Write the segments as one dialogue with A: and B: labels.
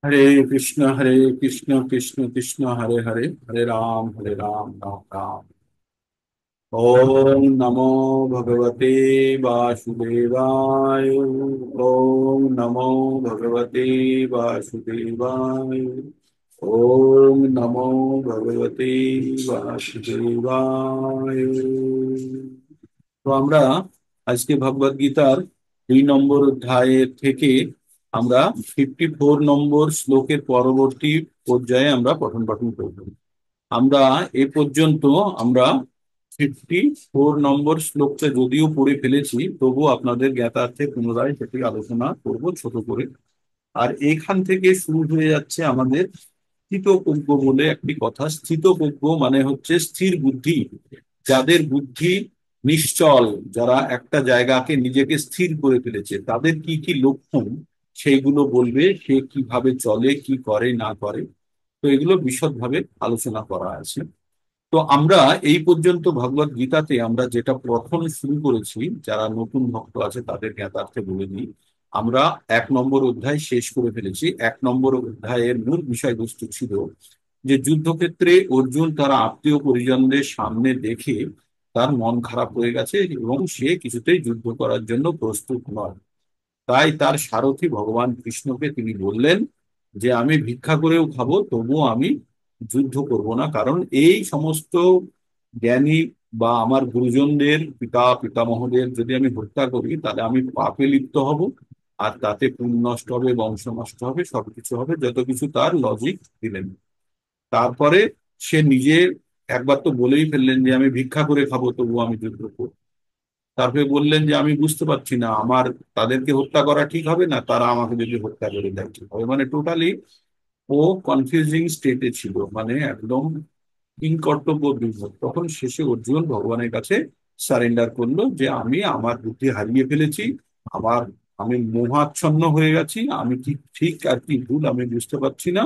A: हरे कृष्ण कृष्ण कृष्ण हरे हरे, हरे राम राम राम। ओम नमो भगवते वासुदेवाय। ओम नमो भगवते वासुदेवाय। ओम नमो भगवते वासुदेवाय। তো আমরা আজকে ভগবদ গীতার 2 নম্বর অধ্যায়ের থেকে আমরা 54 নম্বর শ্লোকের পরবর্তী পর্যায়ে আমরা পঠন পাঠন করব। আমরা এ পর্যন্ত আমরা 54 নম্বর শ্লোকটা যদিও পড়ে ফেলেছি, তবু আপনাদের জ্ঞাতার্থে পুনরায় সেটি আলোচনা করব ছোট করে। আর এখান থেকে শুরু হয়ে যাচ্ছে আমাদের স্থিতপ্রজ্ঞ বলে একটি কথা। স্থিতপ্রজ্ঞ মানে হচ্ছে স্থির বুদ্ধি, যাদের বুদ্ধি নিশ্চল, যারা একটা জায়গাকে নিজেকে স্থির করে ফেলেছে, তাদের কি কি লক্ষণ সেইগুলো বলবে, সে কিভাবে চলে, কি করে না করে। তো এগুলো বিশদভাবে আলোচনা করা আছে। তো আমরা এই পর্যন্ত ভগবত গীতাতে আমরা যেটা পঠন শুরু করেছি, যারা নতুন ভক্ত আছে তাদের জ্ঞাতার্থে বলে দিই। আমরা 1 নম্বর অধ্যায় শেষ করে ফেলেছি। 1 নম্বর অধ্যায়ের মূল বিষয়বস্তু ছিল যে যুদ্ধক্ষেত্রে অর্জুন তার আত্মীয় পরিজনদের সামনে দেখে তার মন খারাপ হয়ে গেছে এবং সে কিছুতেই যুদ্ধ করার জন্য প্রস্তুত নয়। তাই তার সারথি ভগবান কৃষ্ণকে তিনি বললেন যে আমি ভিক্ষা করেও খাবো, তবুও আমি যুদ্ধ করব না, কারণ এই সমস্ত জ্ঞানী বা আমার গুরুজনদের পিতামহদের যদি আমি হত্যা করি তাহলে আমি পাপে লিপ্ত হব, আর তাতে পুণ্য নষ্ট হবে, বংশ নষ্ট হবে, সবকিছু হবে, যত কিছু তার লজিক দিলেন। তারপরে সে নিজে একবার তো বলেই ফেললেন যে আমি ভিক্ষা করে খাবো, তবুও আমি যুদ্ধ করবো। তারপরে বললেন যে আমি বুঝতে পারছি না, আমার তাদেরকে হত্যা করা ঠিক হবে না, তারা আমাকে যদি হত্যা করে দেয় ঠিক হবে, মানে টোটালি ও কনফিউজিং স্টেটে ছিল, মানে একদম কিংকর্তব্য বিমূঢ়। তখন শেষে অর্জুন ভগবানের কাছে সারেন্ডার করলো যে আমি আমার বুদ্ধি হারিয়ে ফেলেছি, আমার আমি মোহাচ্ছন্ন হয়ে গেছি, আমি কি ঠিক আর কি ভুল আমি বুঝতে পারছি না।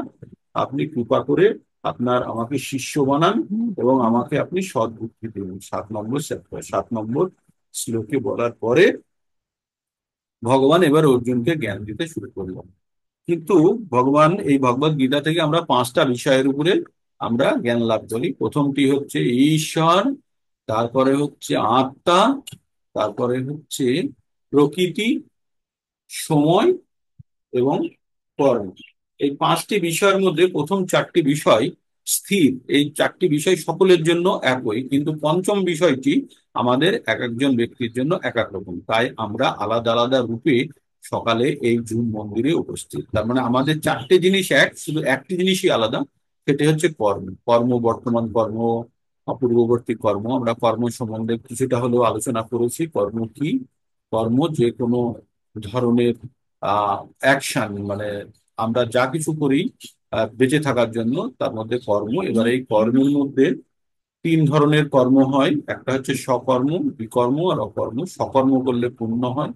A: আপনি কৃপা করে আপনার আমাকে শিষ্য বানান এবং আমাকে আপনি সৎ বুদ্ধি দিন। 7 নম্বর চ্যাপ্টার 7 নম্বর শ্লোকে বলার পরে ভগবান এবার অর্জুনকে জ্ঞান দিতে শুরু করলেন। কিন্তু ভগবান এই ভগবত গীতা থেকে আমরা 5টা বিষয়ের উপরে আমরা জ্ঞান লাভ করি। প্রথমটি হচ্ছে ঈশ্বর, তারপরে হচ্ছে আত্মা, তারপরে হচ্ছে প্রকৃতি, সময় এবং কর্ম। এই 5টি বিষয়ের মধ্যে প্রথম 4টি বিষয় স্থির। এই 4টি বিষয় সকলের জন্য একই, কিন্তু পঞ্চম বিষয়টি আমাদের এক একজন ব্যক্তির জন্য এক এক রকম। তাই আমরা আলাদা আলাদা রূপে সকালে এই জুন মন্দিরে উপস্থিত। তার মানে আমাদের 4টে জিনিস এক, শুধু একটি জিনিসই আলাদা, সেটি হচ্ছে কর্ম। কর্ম, বর্তমান কর্ম, অপূর্ববর্তী কর্ম। আমরা কর্ম সম্বন্ধে কিছুটা হলেও আলোচনা করেছি। কর্ম কি? কর্ম যে কোনো ধরনের অ্যাকশন, মানে আমরা যা কিছু করি বেঁচে থাকার জন্য, তার মধ্যে কর্ম। এবার এই কর্মের মধ্যে 3 ধরনের কর্ম হয়। একটা হচ্ছে সকর্ম, বিকর্ম আর অকর্ম। সকর্ম করলে পুণ্য হয়,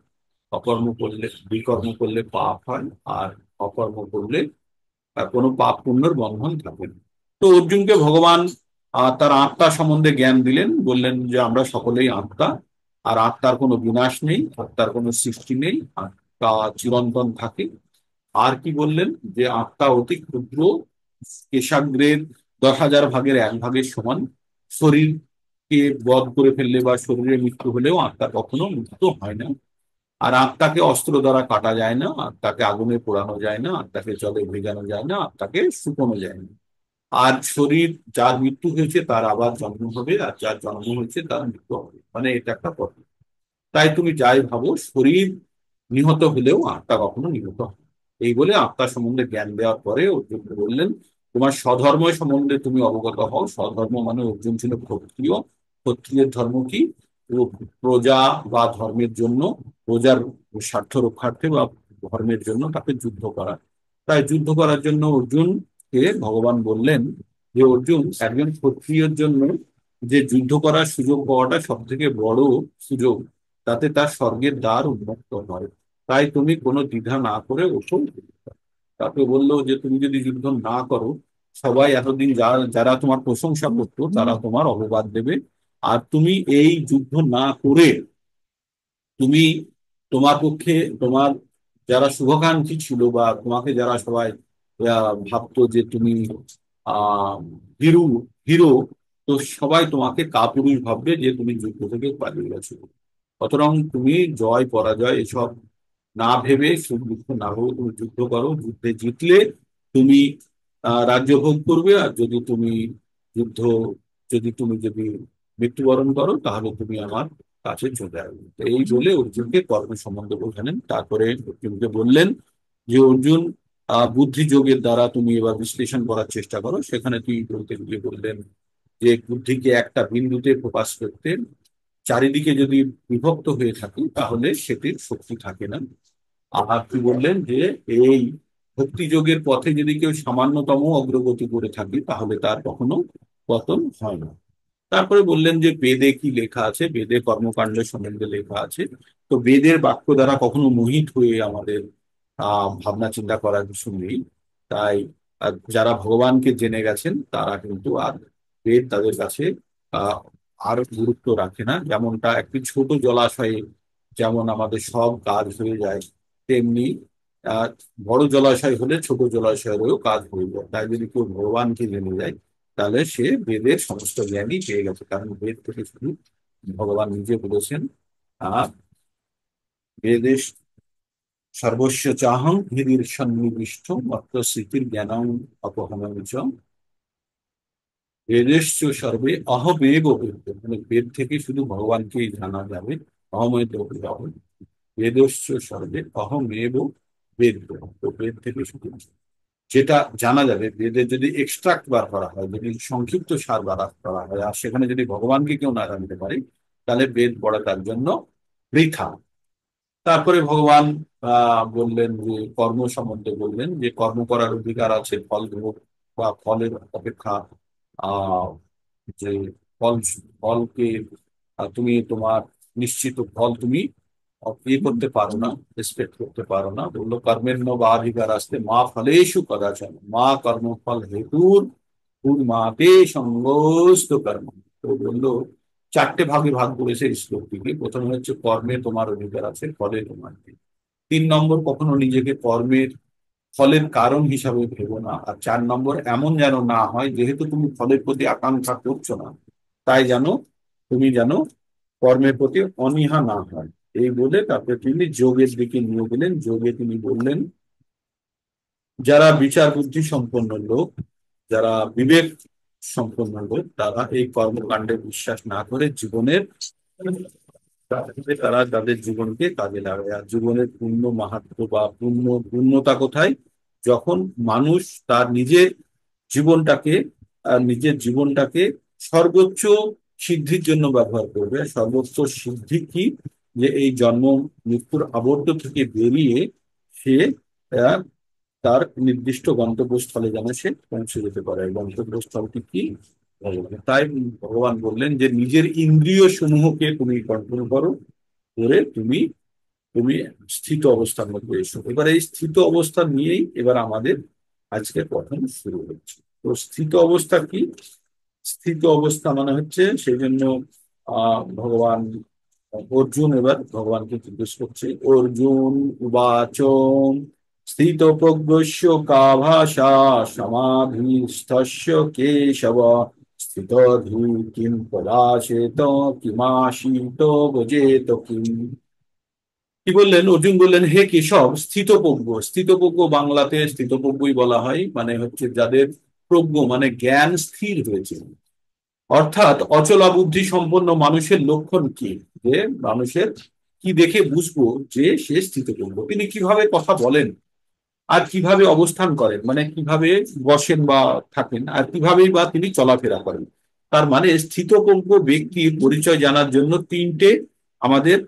A: অকর্ম করলে বিকর্ম করলে পাপ হয়, আর অকর্ম করলে কোনো পাপ পুণ্যের বন্ধন থাকে না। তো অর্জুনকে ভগবান তার আত্মা সম্বন্ধে জ্ঞান দিলেন, বললেন যে আমরা সকলেই আত্মা, আর আত্মার কোনো বিনাশ নেই, আত্মার কোনো সৃষ্টি নেই, আত্মা চিরন্তন থাকে। আর কি বললেন? যে আত্মা অতি ক্ষুদ্র, কেশাগ্রের 10,000 ভাগের 1 ভাগের সমান। শরীরকে বধ করে ফেললে বা শরীরের মৃত্যু হলেও আত্মা কখনো মৃত্যু হয় না। আর আত্মাকে অস্ত্র দ্বারা কাটা যায় না, আত্মাকে আগুনে পোড়ানো যায় না, আত্মাকে জলে ভেজানো যায় না, আত্মাকে শুকোনো যায় না। আর শরীর, যার মৃত্যু হয়েছে তার আবার জন্ম হবে, আর যার জন্ম হয়েছে তার মৃত্যু হবে, মানে এটা একটা পদ্ধতি। তাই তুমি যাই ভাবো, শরীর নিহত হলেও আত্মা কখনো নিহত হয় না। এই বলে আত্মা সম্বন্ধে জ্ঞান দেওয়ার পরে অর্জুন বললেন তোমার স্বধর্ম সম্বন্ধে তুমি অবগত হও। স্বধর্ম মানে অর্জুন ছিল ক্ষত্রিয়। ক্ষত্রিয়ের ধর্ম কি? প্রজা বা ধর্মের জন্য, প্রজার স্বার্থ রক্ষার্থে বা ধর্মের জন্য তাকে যুদ্ধ করা। তাই যুদ্ধ করার জন্য অর্জুনকে ভগবান বললেন যে অর্জুন, একজন ক্ষত্রিয়ের জন্য যে যুদ্ধ করার সুযোগ পাওয়াটা সব থেকে বড় সুযোগ, তাতে তার স্বর্গের দ্বার উন্মুক্ত হয়। তাই তুমি কোনো দ্বিধা না করে ওঠো। তাকে বললো যে তুমি যদি যুদ্ধ না করো, সবাই এতদিন যারা যারা তোমার প্রশংসা করতো তারা তোমার অপবাদ দেবে। আর তুমি এই যুদ্ধ না করে তুমি তোমার পক্ষে, তোমার যারা শুভাকাঙ্ক্ষী ছিল বা তোমাকে যারা সবাই ভাবতো যে তুমি আহ হিরো হিরো, তো সবাই তোমাকে কাপুরুষ ভাববে যে তুমি যুদ্ধ থেকে পালিয়ে গেছো। সুতরাং তুমি জয় পরাজয় এসব না ভেবে, সুখ দুঃখ না ভেবে তুমি যুদ্ধ করো। যুদ্ধে জিতলে তুমি রাজ্য ভোগ করবে, আর যদি তুমি যুদ্ধ যদি মৃত্যুবরণ করো তাহলে তুমি আমার কাছে চলে আসবে। তো এই বলে অর্জুনকে কর্ম সম্বন্ধে বোঝালেন। তারপরে অর্জুনকে বললেন যে অর্জুন, বুদ্ধি যোগের দ্বারা তুমি এবার বিশ্লেষণ করার চেষ্টা করো। সেখানে তুই বলতে গিয়ে বললেন যে বুদ্ধিকে একটা বিন্দুতে প্রকাশ করতে চারিদিকে যদি বিভক্ত হয়ে থাকে তাহলে সেটির শক্তি থাকে না। আর কি বললেন যে এই ভক্তিযোগের পথে যদি কেউ সামান্যতম অগ্রগতি করে থাকে তাহলে তার কখনো পতন হয় না। তারপরে বললেন যে বেদে কি লেখা আছে, বেদে কর্মকাণ্ড সম্বন্ধে লেখা আছে। তো বেদের বাক্য দ্বারা কখনো মোহিত হয়ে আমাদের ভাবনা চিন্তা করার কিছু নেই। তাই যারা ভগবানকে জেনে গেছেন তারা কিন্তু আর বেদ তাদের কাছে আহ আর গুরুত্ব রাখে না। যেমনটা একটি ছোট জলাশয়ে যেমন আমাদের সব কাজ হয়ে যায়, তেমনি আহ বড় জলাশয় হলে ছোট জলাশয়েরও কাজ হয়ে যায়। তাই যদি কেউ ভগবানকে জেনে যায় তাহলে সে বেদের সমস্ত জ্ঞানই পেয়ে গেছে, কারণ বেদ থেকে শুধু ভগবান নিজে বলেছেন আহ বেদে সর্বস্ব চাহং হৃদির সন্নিবিষ্ট মত্ত স্মৃতির জ্ঞানং অপহরণ চ বেদেশ্চ সর্বে অহমেব বেদ, মানে বেদ থেকে শুধু ভগবানকেই জানা যাবে। অহমেব বেদস্য সর্বে অহমেব বেদ। তো বেদ থেকে শুধু যেটা জানা যাবে, বেদের যদি এক্সট্রাক্ট বার করা হয়, যদি সংক্ষিপ্ত সার বার করা হয়, আর সেখানে যদি ভগবানকে কেউ না জানতে পারে তাহলে বেদ পড়া তার জন্য বৃথা। তারপরে ভগবান বললেন যে কর্ম সম্বন্ধে বললেন যে কর্ম করার অধিকার আছে, ফল ভোগ বা ফলের অপেক্ষা আহ যে ফল ফলকে তুমি তোমার নিশ্চিত ফল তুমি করতে পারো না, এক্সপেক্ট করতে পারো না। বললো কর্মের বা অধিকার আসতে মা ফলেষু কদাচন মা কর্মফল হেতুর মাতে সঙ্গস্ত কর্ম। তো বললো চারটে ভাগে ভাগ করেছে এই শ্লোকটিকে। প্রথমে হচ্ছে কর্মে তোমার অধিকার আছে, ফলে তোমার নেই। 3 নম্বর, কখনো নিজেকে কর্মের ফলের কারণ হিসাবে ভেবো না। আর 4 নম্বর, এমন যেন না হয় যেহেতু তুমি ফলের প্রতি আকাঙ্ক্ষা করছো না, তাই তুমি যেন কর্মের প্রতি অনীহা না হয়। এই বলে তারপরে তিনি যোগের দিকে নিয়ে গেলেন। যোগে তিনি বললেন যারা বিচার বুদ্ধি সম্পন্ন লোক, যারা বিবেক সম্পন্ন লোক, তারা এই কর্মকাণ্ডে বিশ্বাস না করে জীবনের তারা তাদের জীবনকে কাজে লাগায়। আর জীবনের পূর্ণ মাহাত্ম্য বা পূর্ণতা কোথায়? যখন মানুষ তার জীবনটাকে নিজের জীবনটাকে সর্বোচ্চ সিদ্ধির জন্য ব্যবহার করবে। সর্বোচ্চ সিদ্ধি কি? যে এই জন্ম মৃত্যুর আবর্ত থেকে বেরিয়ে সে আহ, তার নির্দিষ্ট গন্তব্যস্থলে যেন সে পৌঁছে যেতে পারে। গন্তব্যস্থলটি কি? ভগবান। তাই ভগবান বললেন যে নিজের ইন্দ্রিয় সমূহকে তুমি কন্ট্রোল করো, করে তুমি তুমি স্থিত অবস্থার মধ্যে এসো। এবার এই স্থিত অবস্থা নিয়েই এবার আমাদের আজকে প্রথম শুরু হচ্ছে। তো স্থিত অবস্থা কি? স্থিত অবস্থা মানে হচ্ছে, সেই জন্য ভগবান অর্জুন এবার ভগবানকে জিজ্ঞেস করছে, অর্জুন উবাচ স্থিত প্রজ্ঞস্য কা ভাষা সমাধিস্থস্য কেশব স্থিতধি কিম পদাশেত কিমাশিত গজেত কিম। কি বললেন? অর্জুন বললেন, হে কেশব, স্থিতপ্রজ্ঞ। স্থিতপ্রজ্ঞ বাংলাতে স্থিতপ্রজ্ঞই বলা হয়, মানে হচ্ছে যাদের প্রজ্ঞ মানে জ্ঞান স্থির হয়েছে। অর্থাৎ অচলা বুদ্ধি সম্পন্ন মানুষের লক্ষণ কি? যে মানুষের কি দেখে বুঝবো যে সে স্থিতপ্রজ্ঞ? তিনি কিভাবে কথা বলেন, আর কিভাবে অবস্থান করেন, মানে কিভাবে বসেন বা থাকেন, আর কিভাবেই বা তিনি চলাফেরা করেন। তার মানে স্থিতপ্রজ্ঞ ব্যক্তির পরিচয় জানার জন্য তিনটে আমাদের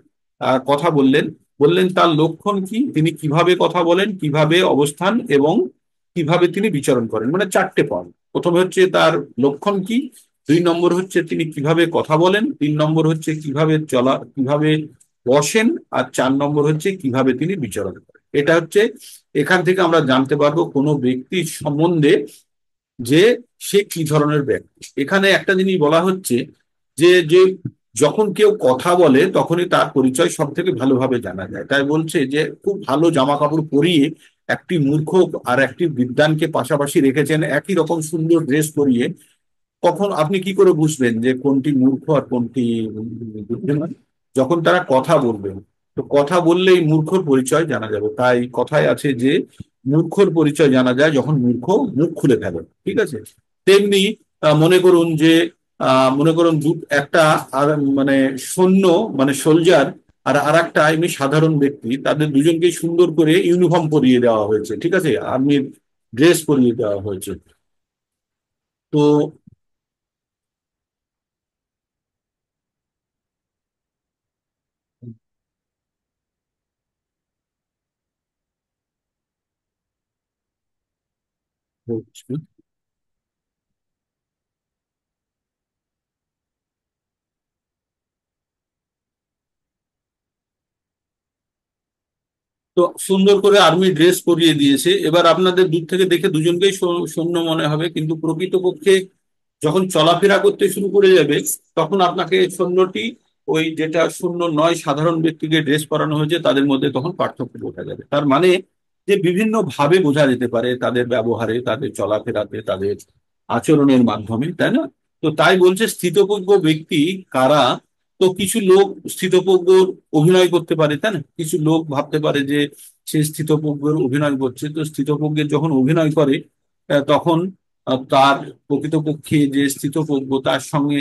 A: কথা বললেন। বললেন তার লক্ষণ কি, তিনি কিভাবে কথা বলেন, কিভাবে অবস্থান, এবং কিভাবে তিনি বিচরণ করেন, মানে 4টে পদ। প্রথমে হচ্ছে তার লক্ষণ কি, 2 নম্বর হচ্ছে তিনি কিভাবে কথা বলেন, 3 নম্বর হচ্ছে কিভাবে বসেন, আর 4 নম্বর হচ্ছে কিভাবে তিনি বিচরণ করেন। এটা হচ্ছে, এখান থেকে আমরা জানতে পারবো কোনো ব্যক্তির সম্বন্ধে যে সে কি ধরনের ব্যক্তি। এখানে একটা জিনিস বলা হচ্ছে যে যে যখন কেউ কথা বলে তখনই তার পরিচয় সব থেকে ভালোভাবে জানা যায়। তাই বলছে যে খুব ভালো জামা কাপড় পরিয়ে একটি মূর্খ আর একটি বিদ্বানকে পাশাপাশি রেখেছেন একই রকম সুন্দর ড্রেস পরিয়ে, কখন আপনি কি করে বুঝবেন যে কোনটি মূর্খ আর কোনটি বুদ্ধিমান? যখন তারা কথা বলবেন। তো কথা বললেই মূর্খর পরিচয় জানা যাবে। তাই কথায় আছে যে মূর্খর পরিচয় জানা যায় যখন মূর্খ মুখ খুলে ফেলে। ঠিক আছে? তেমনি মনে করুন যে মনে করুন একটা আর মানে সৈন্য, মানে সোলজার, আর আরেকটা এমনি সাধারণ ব্যক্তি, তাদের দুজনকে সুন্দর করে ইউনিফর্ম পরিয়ে দেওয়া হয়েছে। ঠিক আছে? আর্মির ড্রেস পরিয়ে দেওয়া হয়েছে। তো তো সুন্দর করে আর্মি ড্রেস পরিয়ে দিয়েছে, এবার আপনাদের দূর থেকে দেখে দুজনকেই সৈন্য মনে হবে, কিন্তু প্রকৃতপক্ষে যখন চলাফেরা করতে শুরু করে যাবে, তখন আপনাকে সৈন্যটি ওই যেটা শূন্য নয় সাধারণ ব্যক্তিকে ড্রেস পরানো হয়েছে তাদের মধ্যে তখন পার্থক্য বোঝা যাবে। তার মানে যে বিভিন্ন ভাবে বোঝা যেতে পারে তাদের ব্যবহারে, তাদের চলাফেরাতে, তাদের আচরণের মাধ্যমে, তাই না? তো তাই বলছে স্থিতপ্রজ্ঞ ব্যক্তি কারা। তো কিছু লোক স্থিতপ্রজ্ঞ অভিনয় করতে পারে, তাই না? কিছু লোক ভাবতে পারে যে সে স্থিতপ্রজ্ঞর অভিনয় করছে। তো স্থিতপ্রজ্ঞের যখন অভিনয় করে তখন তার প্রকৃতপক্ষে যে স্থিতপ্রজ্ঞ তার সঙ্গে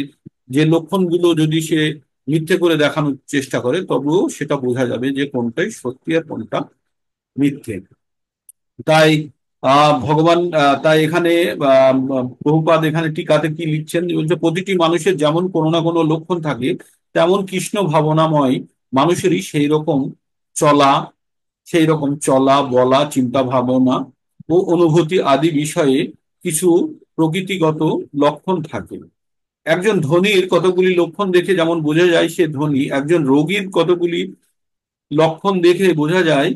A: যে লক্ষণগুলো যদি সে মিথ্যে করে দেখানোর চেষ্টা করে, তবুও সেটা বোঝা যাবে যে কোনটাই সত্যি আর কোনটা মিথ্যে। তাই ভগবান তাই এখানে প্রভুপাদ এখানে টিকাতে কি লিখছেন, বলছে প্রতিটি মানুষের যেমন কোনো না কোনো লক্ষণ থাকে, তেমন কৃষ্ণ ভাবনাময় মানুষেরই সেই রকম চলা বলা, চিন্তা ভাবনা ও অনুভূতি আদি বিষয়ে কিছু প্রকৃতিগত লক্ষণ থাকে। একজন ধনীর কতগুলি লক্ষণ দেখে যেমন বোঝা যায় সে ধনী, একজন রোগীর কতগুলি লক্ষণ দেখে বোঝা যায়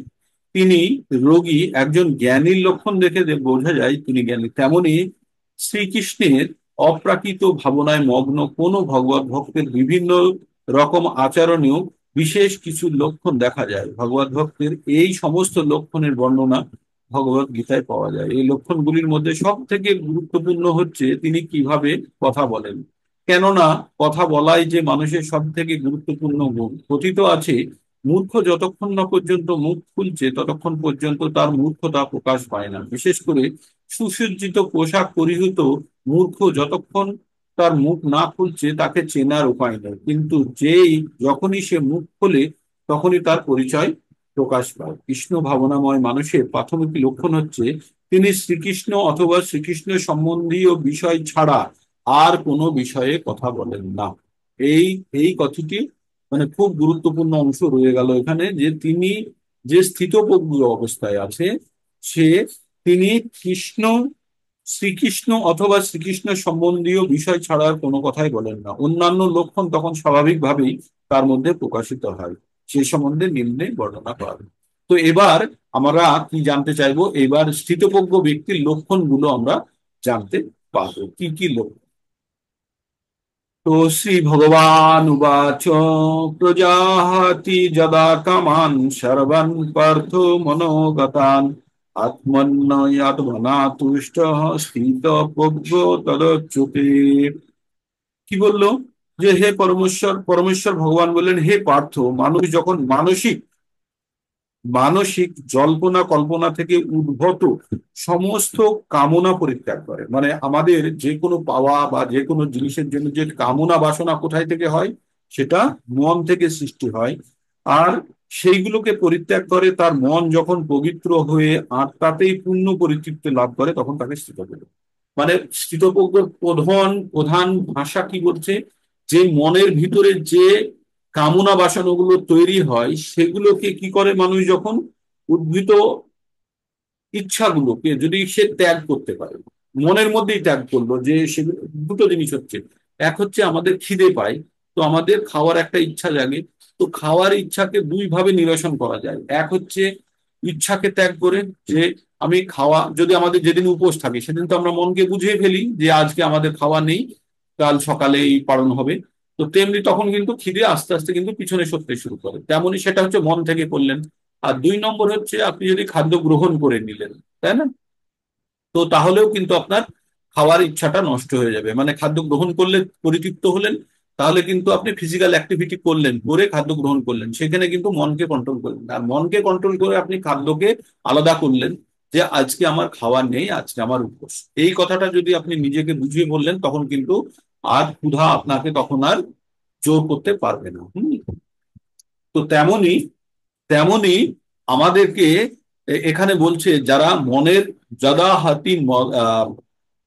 A: তিনি রোগী, একজন জ্ঞানীর লক্ষণ দেখে বোঝা যায় তিনি জ্ঞানী। তেমনি শ্রীকৃষ্ণের অপ্রাকৃত ভাবনায় মগ্ন কোন ভগবত ভক্তের বিভিন্ন রকম আচরণেও বিশেষ কিছু লক্ষণ দেখা যায়। ভগবত ভক্তের এই সমস্ত লক্ষণের বর্ণনা ভগবত গীতায় পাওয়া যায়। এই লক্ষণগুলির মধ্যে সব থেকে গুরুত্বপূর্ণ হচ্ছে তিনি কিভাবে কথা বলেন। কেননা কথা বলাই যে মানুষের সব থেকে গুরুত্বপূর্ণ গুণ। কথিত আছে, মূর্খ যতক্ষণ না পর্যন্ত মুখ খুলছে ততক্ষণ পর্যন্ত তার মূর্খতা প্রকাশ পায় না। বিশেষ করে সুসজ্জিত পোশাক পরিহিত মূর্খ যতক্ষণ তার মুখ না খুলছে তাকে চেনার উপায় নেই, কিন্তু যখনই সে মুখ খোলে তখনই তার পরিচয় প্রকাশ পায়। কৃষ্ণ ভাবনাময় মানুষের প্রাথমিক লক্ষণ হচ্ছে তিনি শ্রীকৃষ্ণ অথবা শ্রীকৃষ্ণ সম্বন্ধীয় বিষয় ছাড়া আর কোনো বিষয়ে কথা বলেন না। এই এই কথাটি মানে খুব গুরুত্বপূর্ণ অংশ রয়ে গেল এখানে, যে তিনি যে স্থিতপ্রজ্ঞ অবস্থায় আছে সে তিনি কৃষ্ণ শ্রীকৃষ্ণ অথবা শ্রীকৃষ্ণ সম্বন্ধীয় বিষয় ছাড়া আর কোনো কথাই বলেন না। অন্যান্য লক্ষণ তখন স্বাভাবিকভাবেই তার মধ্যে প্রকাশিত হয়, সে সম্বন্ধে নিম্নে বর্ণনা করা হবে। তো এবার আমরা কি জানতে চাইবো, এবার স্থিতপ্রজ্ঞ ব্যক্তির লক্ষণগুলো আমরা জানতে পারবো কি কি লক্ষণ। তো শ্রী ভগবান উবাচ প্রজাহাতি যদা কামান সর্বান পার্থ মনোগতান আত্মন্যয়াত্মনা তুষ্ট স্থিত প্রজ্ঞ তদচ্যুতে। কি বললো? যে হে পরমেশ্বর, পরমেশ্বর ভগবান বললেন, হে পার্থ, মানুষ যখন মানসিক মানসিক জল্পনা কল্পনা থেকে উদ্ভূত সমস্ত কামনা পরিত্যাগ করে, মানে আমাদের যে কোনো পাওয়া বা যে কোনো জিনিসের জন্য যে কামনা বাসনা কোথায় থেকে হয়, সেটা মন থেকে সৃষ্টি হয়। আর সেইগুলোকে পরিত্যাগ করে তার মন যখন পবিত্র হয়ে আত্মাতেই পূর্ণ পরিতৃপ্তি লাভ করে তখন তাকে স্থিতপ্রজ্ঞ। মানে স্থিতপ্রজ্ঞর প্রধান প্রধান ভাষা কি বলছে, যে মনের ভিতরে যে কামনা বাসনাগুলো তৈরি হয় সেগুলোকে কি করে মানুষ যখন উদ্ভূত ইচ্ছাগুলোকে যদি সে ত্যাগ করতে পারে, মনের মধ্যেই ত্যাগ করলো, যে সেগুলো দুটো জিনিস হচ্ছে, এক হচ্ছে আমাদের খিদে পায়, তো আমাদের খাওয়ার একটা ইচ্ছা জাগে। তো খাওয়ার ইচ্ছাকে দুই ভাবে নিরসন করা যায়। এক হচ্ছে ইচ্ছাকে ত্যাগ করে, যে আমি খাওয়া, যদি আমাদের যেদিন উপোস থাকে সেদিন তো আমরা মনকে বুঝিয়ে ফেলি যে আজকে আমাদের খাওয়া নেই, কাল সকালেই পালন হবে। তো তেমনি তখন কিন্তু খিদে আস্তে আস্তে কিন্তু পিছনে সরতে শুরু করে, তেমনি সেটা হচ্ছে মন থেকে করলেন। আর 2 নম্বর হচ্ছে আপনি যদি খাদ্য গ্রহণ করে নিলেন, তাই না, তো তাহলেও কিন্তু আপনার খাওয়ার ইচ্ছাটা নষ্ট হয়ে যাবে। মানে খাদ্য গ্রহণ করলে পরিতৃপ্ত হলেন, তাহলে কিন্তু আপনি ফিজিক্যাল অ্যাক্টিভিটি করলেন, করে খাদ্য গ্রহণ করলেন, সেখানে কিন্তু মনকে কন্ট্রোল করলেন, আর মনকে কন্ট্রোল করে আপনি খাদ্যকে আলাদা করলেন, যে আজকে আমার খাওয়ার নেই, আজকে আমার উপোস। এই কথাটা যদি আপনি নিজেকে বুঝিয়ে বললেন, তখন কিন্তু আর ক্ষুধা আপনাকে তখন আর জোর করতে পারবে না। তো তেমনি তেমনি আমাদেরকে এখানে বলছে, যারা মনের যাদা হাতি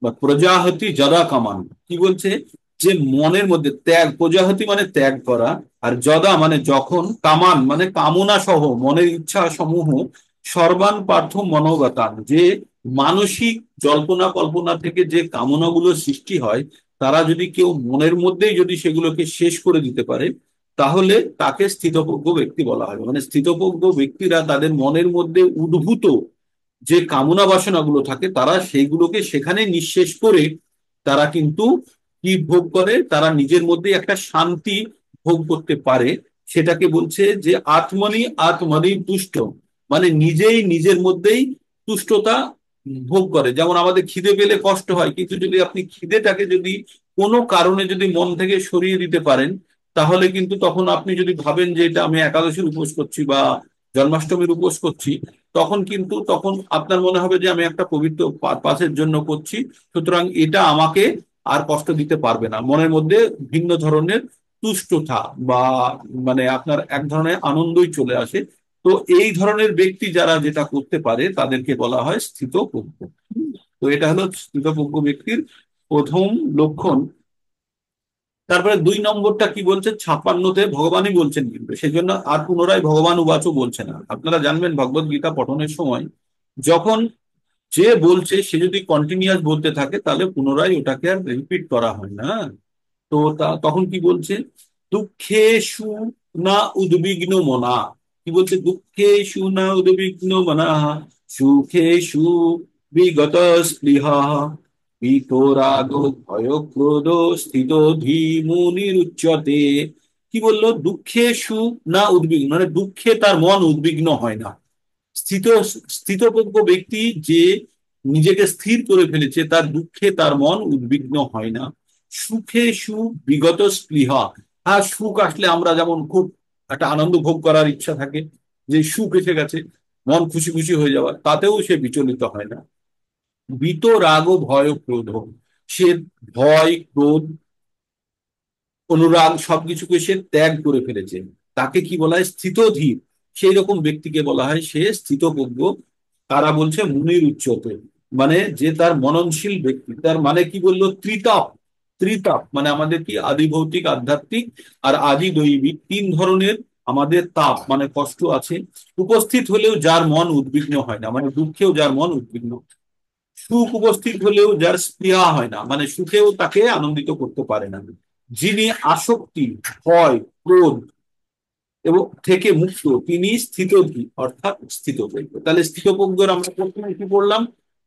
A: বা প্রজাহতি যাদা কামান, কি বলছে, যে মনের মধ্যে ত্যাগ, প্রজাহতি মানে ত্যাগ করা, আর যদা মানে যখন, কামান মানে কামনা সহ মনের ইচ্ছা সমূহ, সর্বান পার্থ মনোগতান, যে মানসিক জল্পনা কল্পনা থেকে যে কামনাগুলো সৃষ্টি হয়, তারা যদি কেউ মনের মধ্যেই যদি সেগুলোকে শেষ করে দিতে পারে, তাহলে তাকে স্থিতপ্রজ্ঞ ব্যক্তি বলা হয়। মানে স্থিতপ্রজ্ঞ ব্যক্তিরা তাদের মনের মধ্যে উদ্ভূত যে কামনা বাসনাগুলো থাকে, তারা সেইগুলোকে সেখানে নিঃশেষ করে তারা কিন্তু কি ভোগ করে, তারা নিজের মধ্যে একটা শান্তি ভোগ করতে পারে। সেটাকে বলছে যে আত্মনি আত্মনি তুষ্ট, মানে নিজেই নিজের মধ্যেই তুষ্টতা ভোগ করে। যেমন আমাদের খিদে পেলে কষ্ট হয়, কিন্তু যদি আপনি খিদেটাকে যদি কোনো কারণে যদি মন থেকে সরিয়ে দিতে পারেন, তাহলে কিন্তু তখন আপনি যদি ভাবেন যে এটা আমি একাদশীর উপোস করছি বা জন্মাষ্টমীর উপোস করছি, তখন কিন্তু তখন আপনার মনে হবে যে আমি একটা পবিত্র পার্পাসের জন্য করছি, সুতরাং এটা আমাকে আর কষ্ট দিতে পারবে না। মনের মধ্যে ভিন্ন ধরনের তুষ্টতা বা মানে আপনার এক ধরনের আনন্দই চলে আসে। তো এই ধরনের ব্যক্তি যারা যেটা করতে পারে, তাদেরকে বলা হয় স্থিতপ্রজ্ঞ। তো এটা হলো স্থিতপ্রজ্ঞ ব্যক্তির প্রথম লক্ষণ। তারপরে 2 নম্বরটা কি বলছে, 56তে ভগবানই বলছেন, কিন্তু সেই জন্য আর পুনরায় ভগবান উবাচও বলছে না। আপনারা জানবেন ভগবত গীতা পঠনের সময় যখন যে বলছে সে যদি কন্টিনিউয়াস বলতে থাকে, তাহলে পুনরায় ওটাকে আর রিপিট করা হয় না। তো তখন কি বলছে, দুঃখেষু না উদ্বিগ্ন মনা, কি বলছে, দুঃখেষু না উদ্বিগ্ন মনা, সুখেষু বিগত স্পৃহা, বিতরাগ ভয় ক্রোধ স্থিত ধীমুনিরুচ্যতে। কি বললো, দুঃখেষু না উদ্বিগ্ন, মানে দুঃখে তার মন উদ্বিগ্ন হয় না। স্থিত স্থিতপ্রজ্ঞ ব্যক্তি যে নিজেকে স্থির করে ফেলেছে, তার দুঃখে তার মন উদ্বিগ্ন হয় না। সুখে সুখ বিগত স্পৃহা, আর সুখ আসলে আমরা যেমন খুব একটা আনন্দ ভোগ করার ইচ্ছা থাকে, যে সুখ এসে গেছে, মন খুশি খুশি হয়ে যাওয়ার, তাতেও সে বিচলিত হয় না। বিতরাগ ভয় ক্রোধ, সে ভয় ক্রোধ অনুরাগ সবকিছুকে সে ত্যাগ করে ফেলেছে, তাকে কি বলা হয়, স্থিতধীর। সেই রকম ব্যক্তিকে বলা হয় সে স্থিতপ্রজ্ঞ। তারা বলছে মুনির উচ্চতে, মানে যে তার মননশীল ব্যক্তি। তার মানে কি বললো, ত্রিতাপ। ত্রিতাপ মানে আমাদের কি, আদি ভৌতিক, আধ্যাত্মিক আর আদি দৈবিক, 3 ধরনের আমাদের তাপ মানে কষ্ট আছে, উপস্থিত হলেও যার মন উদ্বিগ্ন হয় না, মানে দুঃখেও যার মন উদ্বিগ্ন। সুখ উপস্থিত হলেও যার স্পৃহা হয় না, মানে সুখেও তাকে আনন্দিত করতে পারে না। যিনি আসক্তি, ভয়, ক্রোধ এবং থেকে মুক্ত, তিনি স্থিতধী অর্থাৎ স্থিতপ্রজ্ঞ। তাহলে স্থিতপ্রজ্ঞর আমরা প্রথমে কি বললাম,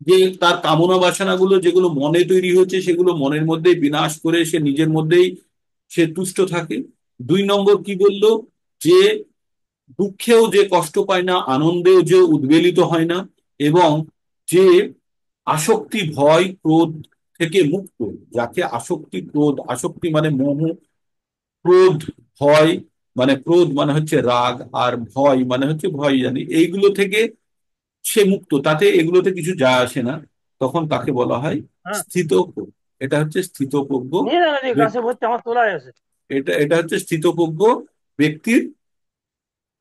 A: যে তার কামনা বাসনা গুলো যেগুলো মনে তৈরি হচ্ছে, সেগুলো মনের মধ্যেই বিনাশ করে সে নিজের মধ্যেই সে তুষ্ট থাকে। 2 নম্বর কি বললো, যে দুঃখেও যে কষ্ট পায় না, আনন্দেও যে উদ্বেলিত হয় না, এবং যে আসক্তি, ভয়, ক্রোধ থেকে মুক্ত। যাকে আসক্তি, ক্রোধ, আসক্তি মানে মোহ, ক্রোধ ভয়, মানে ক্রোধ মানে হচ্ছে রাগ, আর ভয় মানে হচ্ছে ভয় জানি, এইগুলো থেকে সে মুক্ত, তাতে এগুলোতে কিছু যায় আসে না, তখন তাকে বলা হয়
B: হ্যাঁ,
A: স্থিতপ্রজ্ঞ। এটা হচ্ছে স্থিতপ্রজ্ঞ
B: নিয়ে যান এদিকে, গাছে
A: ব্যক্তি।
B: ভর্তি আমার তোলায় আছে।
A: এটা এটা হচ্ছে স্থিতপ্রজ্ঞ ব্যক্তির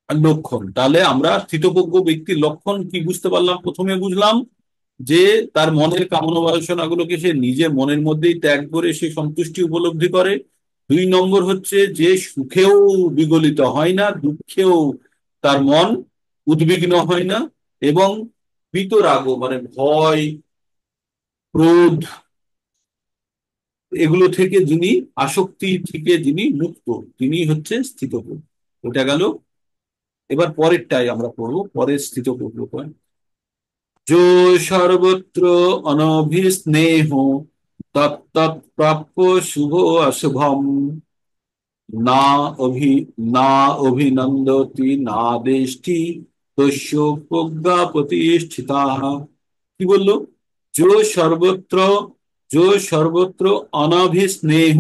A: লক্ষণ। তাহলে আমরা স্থিতপ্রজ্ঞ ব্যক্তির লক্ষণ কি বুঝতে পারলাম, প্রথমে বুঝলাম যে তার মনের কামনা বাসনা গুলোকে সে নিজের মনের মধ্যেই ত্যাগ করে সে সন্তুষ্টি উপলব্ধি করে। 2 নম্বর হচ্ছে যে সুখেও বিগলিত হয় না, দুঃখেও তার মন উদ্বিগ্ন হয় না, এবং বিতরাগ মানে ভয়, ক্রোধ, এগুলো থেকে যিনি, আসক্তি থেকে যিনি মুক্ত, তিনি হচ্ছে স্থিতপ্রজ্ঞ। ওটা গেল। এবার পরেরটাই আমরা পড়বো, পরের স্থিতপ্রজ্ঞ point। जो सर्वत्र अनभिस्नेह तत्तत्प्राप्य शुभो अशुभम ना अभि ना अभिनंदति ना देष्टि তস্য প্রজ্ঞা প্রতিষ্ঠিতা। কি বললো? যো সর্বত্র, যো সর্বত্র অনাভিস্নেহ।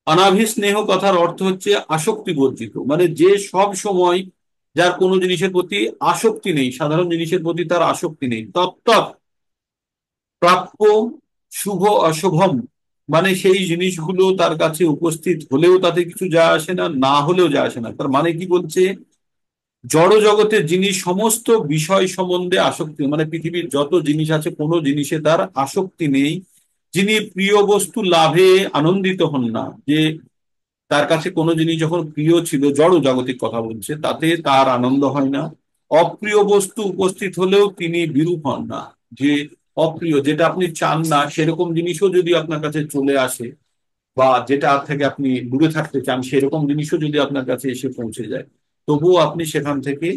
A: অনাভিস্নেহ কথার অর্থ হচ্ছে আসক্তি বর্জিত, মানে যে সব সময়, যার কোনো জিনিসের প্রতি আসক্তি নেই, সাধারণ জিনিসের প্রতি তার আসক্তি নেই, তত্ত্ব প্রাপ্য শুভ অশুভম, মানে সেই জিনিসগুলো তার কাছে উপস্থিত হলেও তাতে কিছু যায় আসে না, না হলেও যায় আসে না। তার মানে কি বলছে? জড় জগতের জিনিস সমস্ত বিষয় সম্বন্ধে আসক্তি, মানে পৃথিবীর যত জিনিস আছে কোনো জিনিসে তার আসক্তি নেই। যিনি প্রিয় বস্তু লাভে আনন্দিত হন না, যে তার কাছে কোনো জিনিস যখন প্রিয় ছিল, জড় জাগতিক কথা বলছে, তাতে তার আনন্দ হয় না। অপ্রিয় বস্তু উপস্থিত হলেও তিনি বিরূপ হন না, যে অপ্রিয়, যেটা আপনি চান না সেরকম জিনিসও যদি আপনার কাছে চলে আসে, বা যেটা থেকে আপনি দূরে থাকতে চান সেরকম জিনিসও যদি আপনার কাছে এসে পৌঁছে যায়, তবুও আপনি সেখান থেকে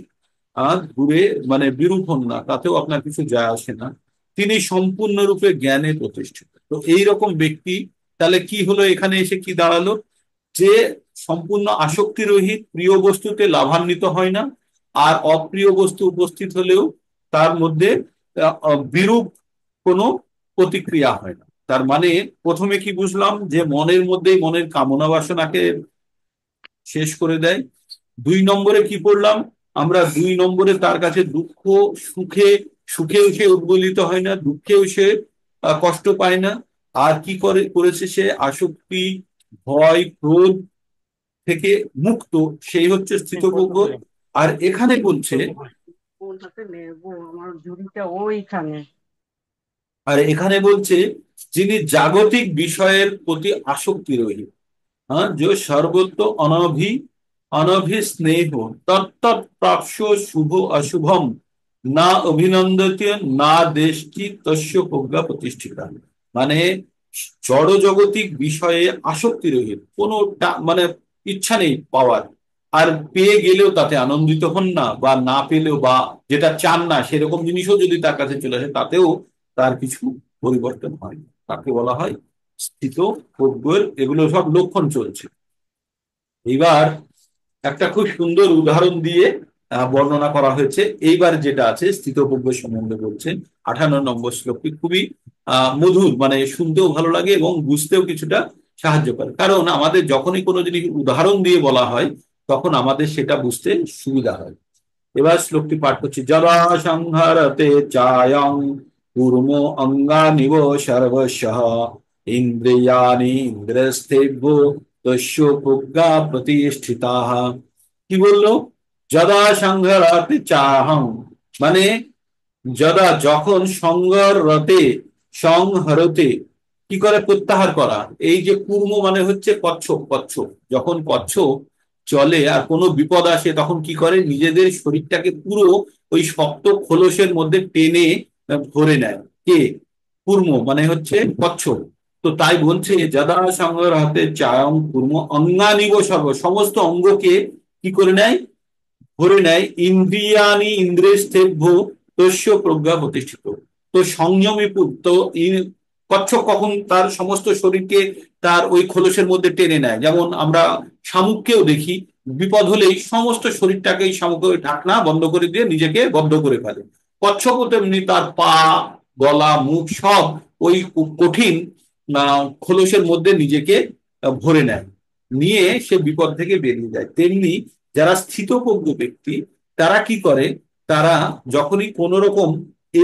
A: দূরে, মানে বিরূপ হন না, তাতেও আপনার কিছু যায় আসে না। তিনি সম্পূর্ণরূপে জ্ঞানে প্রতিষ্ঠিত। তো এইরকম ব্যক্তি, তাহলে কি হলো এখানে এসে, কি দাঁড়ালো? যে সম্পূর্ণ আসক্তি রহিত, প্রিয় বস্তুতে লাভান্বিত হয় না, আর অপ্রিয় বস্তু উপস্থিত হলেও তার মধ্যে বিরূপ কোনো প্রতিক্রিয়া হয় না। তার মানে প্রথমে কি বুঝলাম? যে মনের মধ্যেই মনের কামনা বাসনাকে শেষ করে দেয়। 2 নম্বরে কি পড়লাম আমরা? 2 নম্বরে তার কাছে দুঃখ, সুখে, সুখেও সে উদ্বেলিত হয় না, দুঃখেও সে কষ্ট পায় না। আর কি করেছে সে? আসক্তি, ভয়, ক্রোধ থেকে মুক্ত, সেই হচ্ছে স্থিতপ্রজ্ঞ। আর এখানে বলছে,
B: কোনটাতে নেবো, আমার ঝুড়িটা ওইখানে।
A: যিনি জাগতিক বিষয়ের প্রতি আসক্তি রহিত, হ্যাঁ, যে সর্বত্র অনভিস্নেহ, তত্তৎ প্রাপ্য শুভ অশুভম, না অভিনন্দতে না দেশটি তস্য প্রজ্ঞা প্রতিষ্ঠিতা। মানে জড় জগতিক বিষয়ে আসক্তি রহিত, কোনো মানে ইচ্ছা নেই পাওয়ার, আর পেয়ে গেলেও তাতে আনন্দিত হন না, বা না পেলেও, বা যেটা চান না সেরকম জিনিসও যদি তার কাছে চলে আসে তাতেও তার কিছু পরিবর্তন হয় না। তাকে বলা হয় স্থিত প্রজ্ঞের। এগুলো সব লক্ষণ চলছে। এইবার একটা খুব সুন্দর উদাহরণ দিয়ে বর্ণনা করা হয়েছে। এইবার যেটা আছে স্থিতপ্রজ্ঞ সম্বন্ধে বলছে, 58 নম্বর শ্লোকটি খুবই মধুর, মানে শুনতেও ভালো লাগে এবং বুঝতেও কিছুটা সাহায্য করে। কারণ আমাদের যখনই কোনো জিনিস উদাহরণ দিয়ে বলা হয়, তখন আমাদের সেটা বুঝতে সুবিধা হয়। এবার শ্লোকটি পাঠ করছি। যদা সংহরতে চায়ং কূর্ম অঙ্গানিব সর্বশঃ ইন্দ্রিয়াণি ইন্দ্রস্থেভ্য তস্য প্রজ্ঞা প্রতিষ্ঠিতাঃ। কি বললো? যদা সংহরতে চাহং, মানে যদা যখন, সংহরতে, সংহরতে কি করে? প্রত্যাহার করা। এই যে কূর্ম মানে হচ্ছে কচ্ছপ, কচ্ছপ যখন কচ্ছপ চলে আর কোনো বিপদ আসে তখন কি করে? নিজেদের শরীরটাকে পুরো ওই শক্ত খোলসের মধ্যে টেনে ধরে নেয়। কে? কূর্ম মানে হচ্ছে কচ্ছপ। তো তাই বলছে যদা সংহরতে চায়ং কূর্ম অঙ্গানিব সর্ব, সমস্ত অঙ্গকে কি করে নেয়? ধরে নেয়। ইন্দ্রিয়ানি ইন্দ্রিয়স্থেভ্য তস্য প্রজ্ঞা প্রতিষ্ঠিত। তো সংযমী তো কচ্ছপ কখন তার সমস্ত শরীরকে তার ওই খোলসের মধ্যে টেনে নেয়, যেমন আমরা শামুককেও দেখি, বিপদ হলেই সমস্ত শরীরটাকে শামুকের ঢাকনা বন্ধ করে দিয়ে নিজেকে বদ্ধ করে ফেলে। কচ্ছপও তেমনি তার পা, গলা, মুখ সব ওই কঠিন খোলসের মধ্যে নিজেকে ভরে নেয়, নিয়ে সে বিপদ থেকে বেরিয়ে যায়। তেমনি যারা স্থিতপ্রজ্ঞ ব্যক্তি, তারা কি করে? তারা যখনই কোন রকম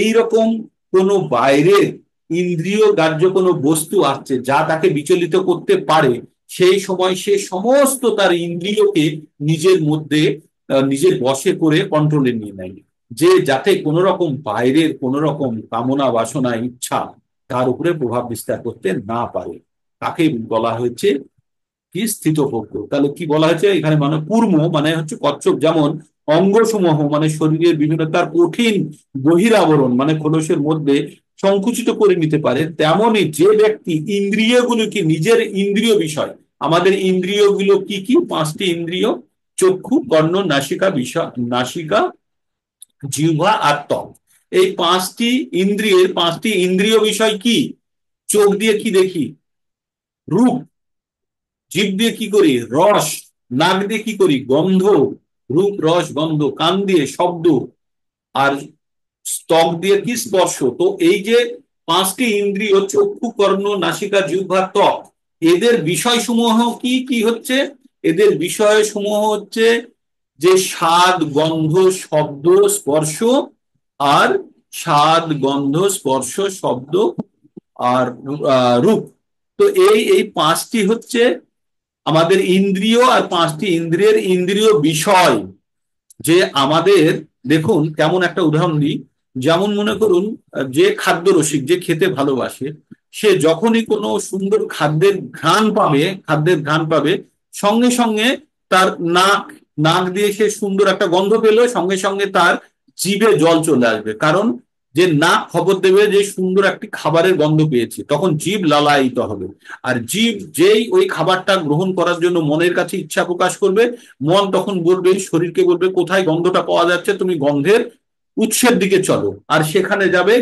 A: এইরকম কোনো বাইরের ইন্দ্রিয় গ্রাহ্য কোনো বস্তু আসছে যা তাকে বিচলিত করতে পারে, সেই সময় সে সমস্ত তার ইন্দ্রিয়কে নিজের মধ্যে, নিজের বশে করে কন্ট্রোলে নিয়ে নেয়, যে যাতে কোন রকম বাইরের কোন রকম কামনা বাসনা ইচ্ছা তার উপরে প্রভাব বিস্তার করতে না পারে। তাকে বলা হয়েছে কি? স্থিতপ্রজ্ঞ। তাহলে কি বলা হয়েছে এখানে? মানে কূর্ম মানে হচ্ছে কচ্ছপ যেমন অঙ্গসমূহ, মানে শরীরের বিভিন্ন তার কঠিন বহিরাবরণ, মানে খোলসের মধ্যে সংকুচিত করে নিতে পারে, তেমনই যে ব্যক্তি ইন্দ্রিয়গুলোকে, নিজের ইন্দ্রিয় বিষয়, আমাদের ইন্দ্রিয়গুলো কি কি? 5টি ইন্দ্রিয়: চক্ষু, কর্ণ, নাসিকা, বিষয়, নাসিকা, জিহ্বা আর ত্বক। এই 5টি ইন্দ্রিয় বিষয় কি? চোখ দিয়ে কি দেখি? রূপ। জিভ দিয়ে কি করি? রস। নাক দিয়ে কি করি? গন্ধ। রূপ, রস, গন্ধ, কান দিয়ে শব্দ, আর ত্বক দিয়ে কি স্পর্শ। তো এই যে পাঁচটি ইন্দ্রিয়, চক্ষু, কর্ণ, নাসিকা, জিহ্বা, ত্বক, এদের বিষয় সমূহ কি কি হচ্ছে? এদের বিষয় সমূহ হচ্ছে যে স্বাদ, গন্ধ, শব্দ, স্পর্শ, আর স্বাদ, গন্ধ, স্পর্শ, শব্দ, আর রূপ। তো এই এই পাঁচটি হচ্ছে আমাদের ইন্দ্রিয়, আর পাঁচটি ইন্দ্রিয়ের ইন্দ্রিয় বিষয়। যে আমাদের, দেখুন কেমন একটা উদাহরণ দিই। যেমন মনে করুন, যে খাদ্য রসিক, যে খেতে ভালোবাসে, সে যখনই কোনো সুন্দর খাদ্যের ঘ্রাণ পাবে, সঙ্গে সঙ্গে তার নাক নাক দিয়ে সে সুন্দর একটা গন্ধ পেলো, সঙ্গে সঙ্গে তার জিভে জল চলে আসবে। কারণ যে নাক খবর দেবে যে সুন্দর একটি খাবারের গন্ধ পেয়েছে, তখন জিভ লালায়িত হবে। আর জিভ যেই ওই খাবারটা গ্রহণ করার জন্য মনের কাছে ইচ্ছা প্রকাশ করবে, মন তখন বলবে, শরীরকে বলবে, কোথায় গন্ধটা পাওয়া যাচ্ছে, তুমি গন্ধের উৎসের দিকে চলো। আর সেখানে যাবে,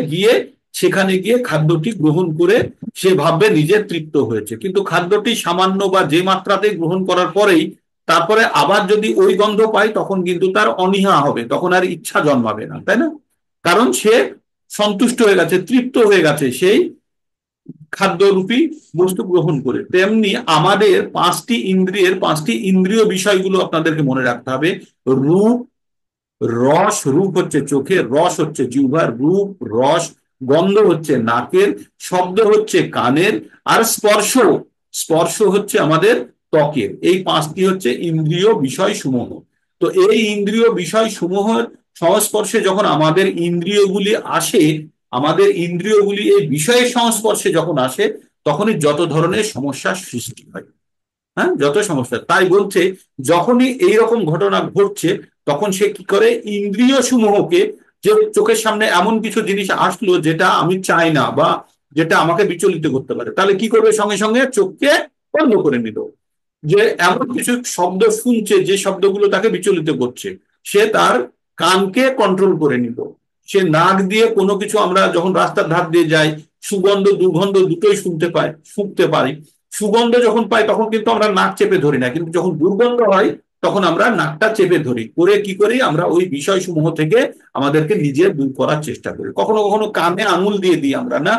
A: সেখানে গিয়ে খাদ্যটি গ্রহণ করে সে ভাববে নিজে তৃপ্ত হয়েছে। কিন্তু খাদ্যটি সামান্য বা যে মাত্রাতে গ্রহণ করার পরেই তারপরে আবার যদি ওই গন্ধ পায়, তখন কিন্তু তার অনীহা হবে, তখন আর ইচ্ছা জন্মাবে না, তাই না? কারণ সে সন্তুষ্ট হয়ে গেছে, তৃপ্ত হয়ে গেছে সেই খাদ্যরূপী বস্তু গ্রহণ করে। তেমনি আমাদের পাঁচটি ইন্দ্রিয় বিষয়গুলো আপনাদেরকে মনে রাখতে হবে। রূপ, রূপ হচ্ছে চোখের, রস হচ্ছে জিহ্বার, রূপ, রস, গন্ধ হচ্ছে নাকের, শব্দ হচ্ছে কানের, আর স্পর্শ হচ্ছে আমাদের ত্বকের। এই পাঁচটি হচ্ছে ইন্দ্রিয় বিষয় সমূহ। তো এই ইন্দ্রিয় বিষয় সমূহের সংস্পর্শে যখন আমাদের ইন্দ্রিয়গুলি এই বিষয়ের সংস্পর্শে যখন আসে, তখনই যত ধরনের সমস্যার সৃষ্টি হয়। হ্যাঁ, যত সমস্যা। তাই বলছে, যখনই এইরকম ঘটনা ঘটছে, তখন সে কি করে, ইন্দ্রিয় সমূহকে, যে চোখের সামনে এমন কিছু জিনিস আসলো যেটা আমি চাই না, বা যেটা আমাকে বিচলিত করতে পারে, তাহলে কি করবে, সঙ্গে সঙ্গে চোখকে বন্ধ করে নিল। যে এমন কিছু শব্দ শুনছে, যে শব্দগুলো তাকে বিচলিত করছে, সে তার কানকে কন্ট্রোল করে নিল। সে নাক দিয়ে কোনো কিছু, আমরা যখন রাস্তার ধার দিয়ে যাই, সুগন্ধ দুর্গন্ধ দুটোই শুনতে পারি। সুগন্ধ যখন পাই তখন কিন্তু আমরা নাক চেপে ধরি না, কিন্তু যখন দুর্গন্ধ হয় তখন আমরা নাকটা চেপে ধরি। করে কি করি, আমরা ওই বিষয় সমূহ থেকে আমাদেরকে নিজে দূর করার চেষ্টা করি। কখনো কখনো কানে আঙুল দিয়ে দিই আমরা, না?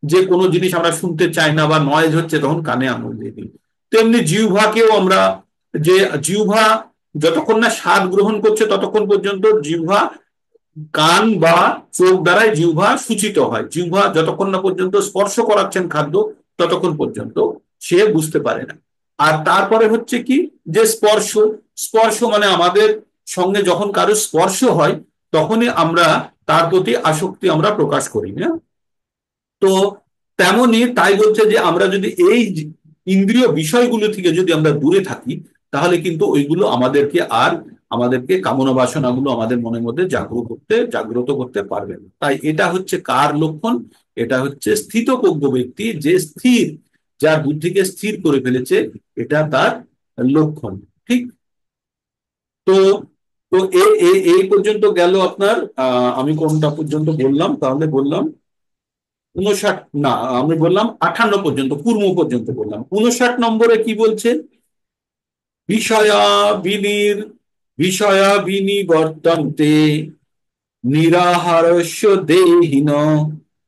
A: যে কোনো জিনিস আমরা শুনতে চাই না বা নয়েজ হচ্ছে, তখন কানে আঙুল দিয়ে দিই। তেমনি জিহ্বাকেও আমরা, যে জিহ্বা যতক্ষণ না স্বাদ গ্রহণ করছে, ততক্ষণ পর্যন্ত জিহ্বা, কান বা চোখ দ্বারাই জিহ্বা সূচিত হয়। জিহ্বা যতক্ষণ না পর্যন্ত স্পর্শ করাচ্ছেন খাদ্য, ততক্ষণ পর্যন্ত সে বুঝতে পারে না। আর তারপরে হচ্ছে কি, যে স্পর্শ। স্পর্শ মানে আমাদের সঙ্গে যখন কারো স্পর্শ হয়, তখনই আমরা তার প্রতি আসক্তি আমরা প্রকাশ করি, না? তো তেমনি তাই বলছে যে আমরা যদি এই ইন্দ্রিয় বিষয়গুলো থেকে যদি আমরা দূরে থাকি, তাহলে কিন্তু ওইগুলো আমাদেরকে কামনা বাসনাগুলো আমাদের মনের মধ্যে জাগ্রত করতে পারবে না। তাই এটা হচ্ছে কার লক্ষণ? এটা হচ্ছে স্থিতপ্রজ্ঞ ব্যক্তি, যে যার বুদ্ধিকে স্থির করে ফেলেছে, এটা তার লক্ষণ। ঠিক। তো তো এই পর্যন্ত গেল আপনার। আমি কোনটা পর্যন্ত বললাম, তাহলে বললাম 59, না, আমি বললাম 58 পর্যন্ত, কুর্ম পর্যন্ত বললাম। 59 নম্বরে কি বলছে? বিষয়া বিনির বিষয়া বিনিবর্তন্তে নিরাহারস্য দেহিন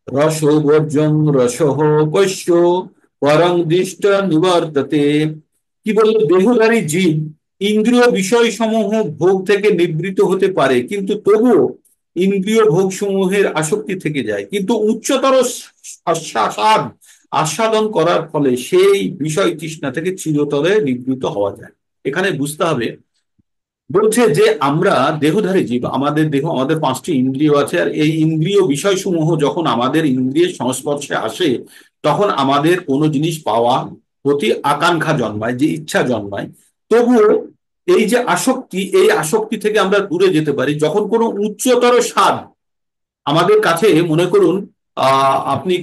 A: রসবর্জন রসহ পশ্য পরং দৃষ্ট নিবর্ততে। কি বললো? দেহধারী জীব ইন্দ্রিয় বিষয় সমূহ ভোগ থেকে নিবৃত হতে পারে, কিন্তু তবুও ইন্দ্রিয় ভোগ সমূহের আসক্তি থেকে যায়। কিন্তু উচ্চতর স্বাদ আস্বাদন করার ফলে সেই বিষয় তৃষ্ণা থেকে চিরতরে নিবৃত হওয়া যায়। এখানে বুঝতে হবে, বলছে যে আমরা দেহধারী জীব, আমাদের পাঁচটি ইন্দ্রিয় আছে, আর এই ইন্দ্রিয় বিষয়সমূহ যখন আমাদের ইন্দ্রিয়ের সংস্পর্শে আসে, তখন আমাদের কোনো জিনিস পাওয়া প্রতি আকাঙ্ক্ষা জন্মায়, যে ইচ্ছা জন্মায়। তবুও এই যে আসক্তি, এই আসক্তি থেকে আমরা দূরে যেতে পারি যখন কোনো উচ্চতর স্বাদ আমাদের কাছে, মনে করুন আপনি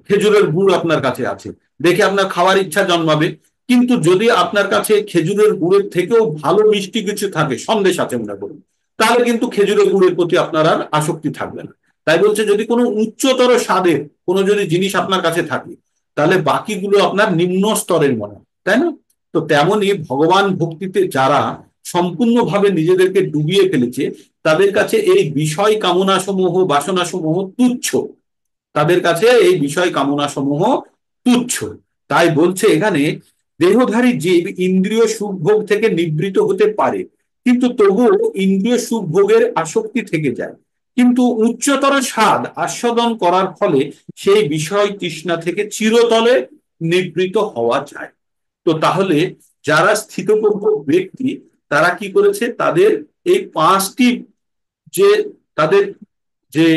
A: খেজুরের গুড় আপনার কাছে আছে, দেখে আপনার খাওয়ার ইচ্ছা জন্মাবে। কিন্তু যদি আপনার কাছে খেজুরের গুড়ের থেকেও ভালো মিষ্টি কিছু থাকে, সন্দেশ আছে মনে করুন, তাহলে কিন্তু খেজুরের গুড়ের প্রতি আপনার আর আসক্তি থাকবে না। তাই বলছে, যদি কোনো উচ্চতর স্বাদের কোনো যদি জিনিস আপনার কাছে থাকে, তাহলে বাকিগুলো আপনার নিম্ন স্তরের মনে হয়, তাই না? তো তেমনি ভগবান ভক্তিতে যারা সম্পূর্ণভাবে নিজেদেরকে ডুবিয়ে ফেলেছে, তাদের কাছে এই বিষয় কামনা সমূহ, বাসনা সমূহ তুচ্ছ। তাদের কাছে এই বিষয় কামনা সমূহ তুচ্ছ। তাই বলছে এখানে, দেহধারী জীব ইন্দ্রিয় সুখ ভোগ থেকে নিবৃত হতে পারে, কিন্তু তবুও ইন্দ্রিয় সুখ ভোগের আসক্তি থেকে যায়। কিন্তু উচ্চতর স্বাদ আস্বাদন করার ফলে সেই বিষয় তৃষ্ণা থেকে চিরতরে নিবৃত হওয়া যায়। তো তাহলে যারা স্থিতপ্রজ্ঞ ব্যক্তি, তারা কি করেছে, তাদের এই পাঁচটি যে তাদের যে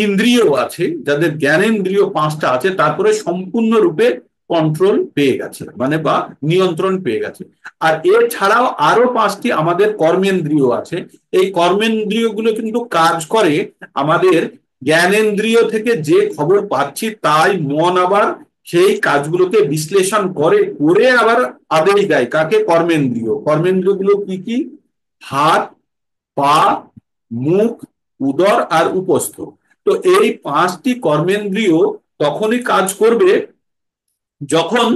A: ইন্দ্রিয় আছে, যাদের জ্ঞানেন্দ্রিয় পাঁচটা আছে, তারপরে সম্পূর্ণরূপে কন্ট্রোল পেয়ে গেছে, মানে বা নিয়ন্ত্রণ পেয়ে গেছে। আর এর ছাড়াও আরো পাঁচটি আমাদের কর্মেন্দ্রিয় আছে। এই কর্মেন্দ্রিয় গুলো কিন্তু কাজ করে আমাদের জ্ঞানেন্দ্রিয় থেকে যে খবর পাচ্ছি তাই মন আবার সেই কাজগুলোকে বিশ্লেষণ করে করে আবার আদেশ দেয় কাকে, কর্মেন্দ্রিয়। কর্মেন্দ্রিয় গুলো কি কি? হাত, পা, মুখ, উদর আর উপস্থ। তো এই পাঁচটি কর্মেন্দ্রিয় তখনই কাজ করবে যখন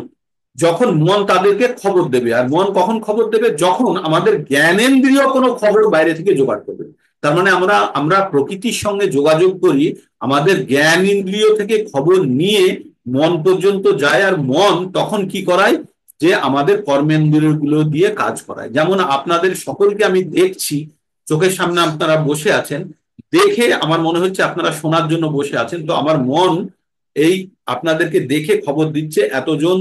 A: যখন মন তাদেরকে খবর দেবে। আর মন কখন খবর দেবে? যখন আমাদের জ্ঞানেন্দ্রিয় কোনো খবর বাইরে থেকে জোগাড় করবে। তার মানে আমরা আমরা প্রকৃতির সঙ্গে যোগাযোগ করি আমাদের জ্ঞান ইন্দ্রিয় থেকে খবর নিয়ে মন পর্যন্ত যায়, আর মন তখন কি করায়, যে আমাদের কর্মেন্দ্রিয় গুলো দিয়ে কাজ করায়। যেমন আপনাদের সকলকে আমি দেখছি, চোখের সামনে আপনারা বসে আছেন, দেখে আমার মনে হচ্ছে আপনারা শোনার জন্য বসে আছেন। তো আমার মন এই আপনাদেরকে দেখে খবর দিচ্ছে এতজন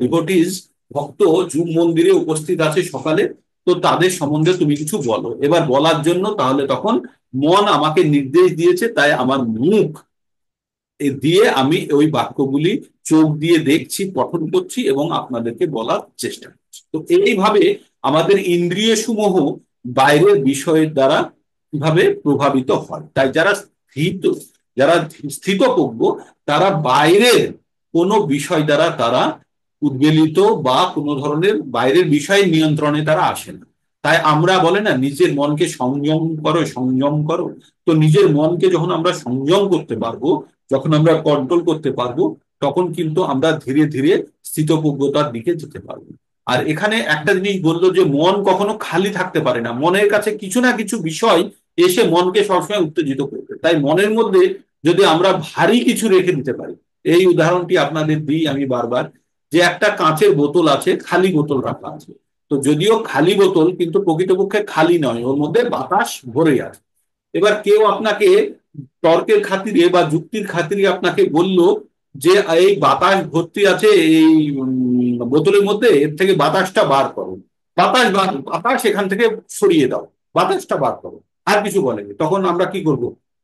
A: ডিভোটিস, ভক্ত জুম মন্দিরে উপস্থিত আছে সকালে, তো তাদের সম্বন্ধে তুমি কিছু বলো। এবার বলার জন্য তাহলে তখন মন আমাকে নির্দেশ দিয়েছে, তাই আমার মুখ দিয়ে আমি ওই বাক্যগুলি চোখ দিয়ে দেখছি, পঠন করছি এবং আপনাদেরকে বলার চেষ্টা করছি। তো এইভাবে আমাদের ইন্দ্রিয় সমূহ বাইরের বিষয়ের দ্বারা কিভাবে প্রভাবিত হয়। তাই যারা স্থিতপ্রজ্ঞ, তারা বাইরের কোনো বিষয় দ্বারা তারা উদ্বেলিত বা কোনো ধরনের বাইরের বিষয় নিয়ন্ত্রণে তারা আসে না। তাই আমরা বলে না, নিজের মনকে সংযম করো, সংযম করো। তো নিজের মনকে যখন আমরা সংযম করতে পারবো, যখন আমরা কন্ট্রোল করতে পারবো, তখন কিন্তু আমরা ধীরে ধীরে স্থিতপ্রজ্ঞতার দিকে যেতে পারবো। আর এখানে একটা জিনিস বললো যে মন কখনো খালি থাকতে পারে না, মনের কাছে কিছু না কিছু বিষয় এসে মনকে সবসময় উত্তেজিত করবে। তাই মনের মধ্যে যদি আমরা ভারী কিছু রেখে দিতে পারি, এই উদাহরণটি আপনাদের দিই আমি বারবার, যে একটা কাঁচের বোতল আছে, খালি বোতল রাখা আছে। তো যদিও খালি বোতল, কিন্তু প্রকৃতপক্ষে খালি নয়, ওর মধ্যে বাতাস ভরে আছে। এবার কেউ আপনাকে তর্কের খাতিরে বা যুক্তির খাতিরে আপনাকে বলল যে এই বাতাস ভর্তি আছে এই বোতলের মধ্যে, এর থেকে বাতাসটা বার করো, বাতাস এখান থেকে সরিয়ে দাও, বাতাসটা বার করো, আর কিছু বলেনি। তখন আমরা কি করব?